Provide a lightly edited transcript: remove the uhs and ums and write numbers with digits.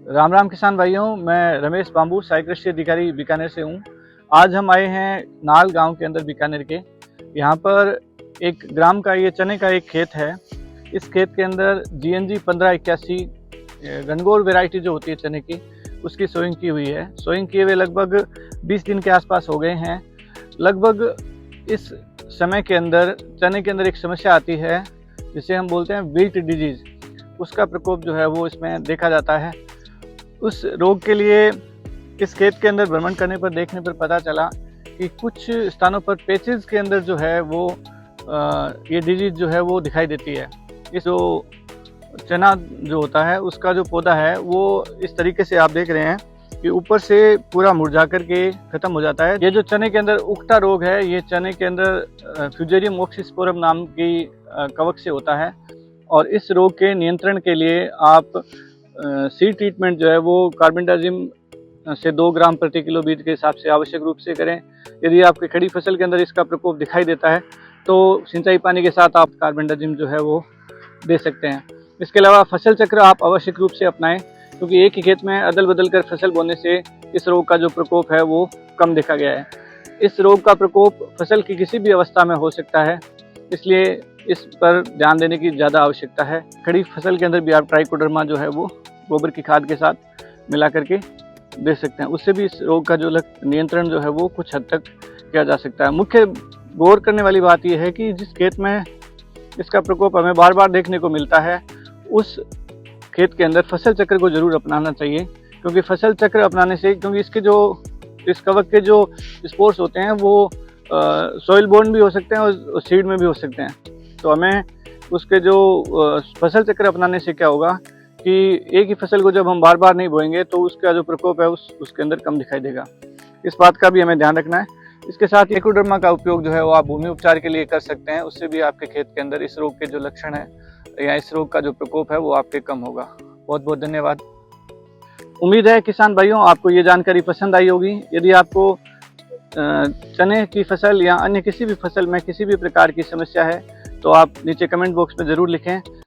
राम राम किसान भाइयों, मैं रमेश बांबू सहायक कृषि अधिकारी बीकानेर से हूँ। आज हम आए हैं नाल गांव के अंदर बीकानेर के। यहाँ पर एक ग्राम का ये चने का एक खेत है। इस खेत के अंदर GNG 1581 गणगौर वैरायटी जो होती है चने की, उसकी सोइंग की हुई है। सोइंग किए हुए लगभग 20 दिन के आसपास हो गए हैं। लगभग इस समय के अंदर चने के अंदर एक समस्या आती है जिसे हम बोलते हैं विल्ट डिजीज। उसका प्रकोप जो है वो इसमें देखा जाता है। उस रोग के लिए इस खेत के अंदर भ्रमण करने पर देखने पर पता चला कि कुछ स्थानों पर पेचेस के अंदर जो है वो ये डिजीज जो है वो दिखाई देती है। इस जो चना जो होता है उसका जो पौधा है वो इस तरीके से आप देख रहे हैं कि ऊपर से पूरा मुरझा करके खत्म हो जाता है। ये जो चने के अंदर उगता रोग है, ये चने के अंदर फ्यूजेरियम ऑक्सीस्पोरम नाम की कवक से होता है। और इस रोग के नियंत्रण के लिए आप सीड ट्रीटमेंट जो है वो कार्बेंडाजिम से 2 ग्राम प्रति किलो बीज के हिसाब से आवश्यक रूप से करें। यदि आपकी खड़ी फसल के अंदर इसका प्रकोप दिखाई देता है तो सिंचाई पानी के साथ आप कार्बेंडाजिम जो है वो दे सकते हैं। इसके अलावा फसल चक्र आप आवश्यक रूप से अपनाएं, क्योंकि एक ही खेत में अदल बदल कर फसल बोने से इस रोग का जो प्रकोप है वो कम देखा गया है। इस रोग का प्रकोप फसल की किसी भी अवस्था में हो सकता है, इसलिए इस पर ध्यान देने की ज़्यादा आवश्यकता है। खड़ी फसल के अंदर भी आप ट्राइकोडर्मा जो है वो गोबर की खाद के साथ मिला करके दे सकते हैं। उससे भी इस रोग का जो नियंत्रण जो है वो कुछ हद तक किया जा सकता है। मुख्य गौर करने वाली बात यह है कि जिस खेत में इसका प्रकोप हमें बार बार देखने को मिलता है, उस खेत के अंदर फसल चक्र को जरूर अपनाना चाहिए। क्योंकि फसल चक्र अपनाने से, क्योंकि इस कवक के जो स्पोर्स होते हैं वो सॉइल बोर्न भी हो सकते हैं और सीड में भी हो सकते हैं। तो हमें उसके जो फसल चक्र अपनाने से क्या होगा कि एक ही फसल को जब हम बार बार नहीं बोएंगे तो उसका जो प्रकोप है उसके अंदर कम दिखाई देगा। इस बात का भी हमें ध्यान रखना है। इसके साथ ट्राइकोडर्मा का उपयोग जो है वो आप भूमि उपचार के लिए कर सकते हैं। उससे भी आपके खेत के अंदर इस रोग के जो लक्षण है या इस रोग का जो प्रकोप है वो आपके कम होगा। बहुत बहुत धन्यवाद। उम्मीद है किसान भाइयों आपको ये जानकारी पसंद आई होगी। यदि आपको चने की फसल या अन्य किसी भी फसल में किसी भी प्रकार की समस्या है तो आप नीचे कमेंट बॉक्स में ज़रूर लिखें।